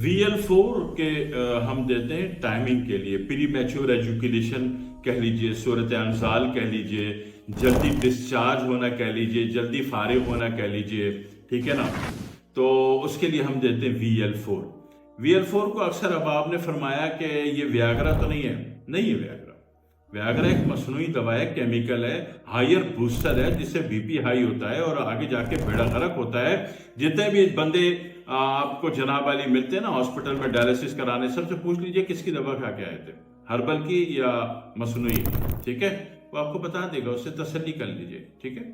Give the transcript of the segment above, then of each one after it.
VL4 کے ہم دیتے ہیں ٹائمنگ کے لیے پری میچور ایجوکیشن کہہ لیجئے، صورت انزال کہہ لیجئے، جلدی ڈسچارج ہونا کہہ لیجئے، جلدی فارغ ہونا کہہ لیجئے، ٹھیک ہے نا؟ تو اس کے لیے ہم دیتے ہیں VL4۔ VL4 کو اکثر اب آپ نے فرمایا کہ یہ ویاگرا تو نہیں ہے، نہیں ہے ویاگرا۔ ویاگرا ایک مصنوعی دوا ہے، کیمیکل ہے، ہائر بوسٹر ہے، جس سے بی پی ہائی ہوتا ہے اور آگے جا کے بیڑا غرق ہوتا ہے۔ جتنے بھی بندے آپ کو جناب علی ملتے ہیں نا ہاسپٹل میں ڈائلسس کرانے، سب سے پوچھ لیجئے کس کی دوا کھا کے آئے تھے، ہربل کی یا مصنوعی، ٹھیک ہے؟ وہ آپ کو بتا دے گا، اس سے تسلی کر لیجئے، ٹھیک ہے؟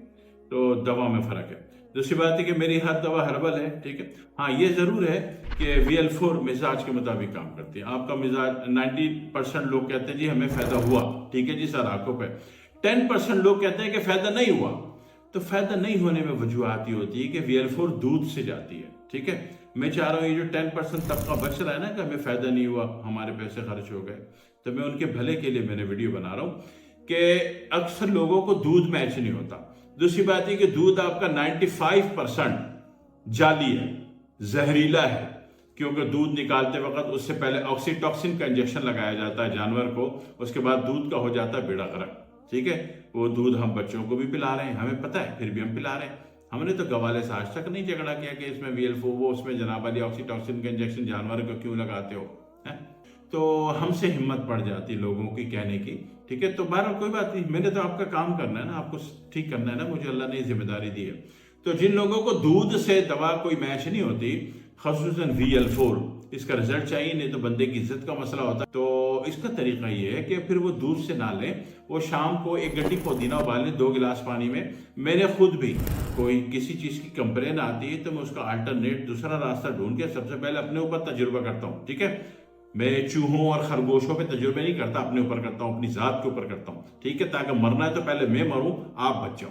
تو دوا میں فرق ہے۔ دوسری بات ہے کہ میری ہر دوا ہربل ہے، ٹھیک ہے؟ ہاں یہ ضرور ہے کہ VL4 مزاج کے مطابق کام کرتی ہے۔ آپ کا مزاج 90% لوگ کہتے ہیں جی ہمیں فائدہ ہوا، ٹھیک ہے جی سر آنکھوں پہ، 10% لوگ کہتے ہیں کہ فائدہ نہیں ہوا۔ تو فائدہ نہیں ہونے میں وجوہات یہ ہوتی ہے کہ VL4 دودھ سے جاتی ہے، ٹھیک ہے؟ میں چاہ رہا ہوں یہ جو 10% طبقہ بچ رہا ہے نا کہ ہمیں فائدہ نہیں ہوا، ہمارے پیسے خرچ ہو گئے، تو میں ان کے بھلے کے لیے میں نے ویڈیو بنا رہا ہوں کہ اکثر لوگوں کو دودھ میچ نہیں ہوتا۔ دوسری بات یہ کہ دودھ آپ کا 95% جعلی ہے، زہریلا ہے، کیونکہ دودھ نکالتے وقت اس سے پہلے آکسی ٹاکسن کا انجیکشن لگایا جاتا ہے جانور کو، اس کے بعد دودھ کا ہو جاتا ہے بیڑا غرق، ٹھیک ہے؟ وہ دودھ ہم بچوں کو بھی پلا رہے ہیں، ہمیں پتہ ہے، پھر بھی ہم پلا رہے ہیں۔ ہم نے تو گوالے سے آج تک نہیں جھگڑا کیا کہ اس میں VL4 وہ اس میں جناب علی آکسی ٹاکسن کا انجیکشن جانور کو کیوں لگاتے ہو، تو ہم سے ہمت پڑ جاتی لوگوں کی کہنے کی، ٹھیک ہے؟ تو بہرحال کوئی بات نہیں، میں نے تو آپ کا کام کرنا ہے نا، آپ کو ٹھیک کرنا ہے نا، مجھے اللہ نے ذمہ داری دی ہے۔ تو جن لوگوں کو دودھ سے دوا کوئی میچ نہیں ہوتی، خصوصاً VL4، اس کا رزلٹ چاہیے، نہیں تو بندے کی عزت کا مسئلہ ہوتا ہے۔ تو اس کا طریقہ یہ ہے کہ پھر وہ دودھ سے نہ لیں، وہ شام کو 1 گڈی پودینہ ابال لیں 2 گلاس پانی میں۔ میں نے خود بھی کوئی کسی چیز کی کمپلین آتی ہے تو میں اس کا الٹرنیٹ دوسرا راستہ ڈھونڈ کے سب سے پہلے اپنے اوپر تجربہ کرتا ہوں، ٹھیک ہے؟ میں چوہوں اور خرگوشوں پہ تجربے نہیں کرتا، اپنے اوپر کرتا ہوں، اپنی ذات کے اوپر کرتا ہوں، ٹھیک ہے؟ تاکہ مرنا ہے تو پہلے میں مروں، آپ بچ جاؤ۔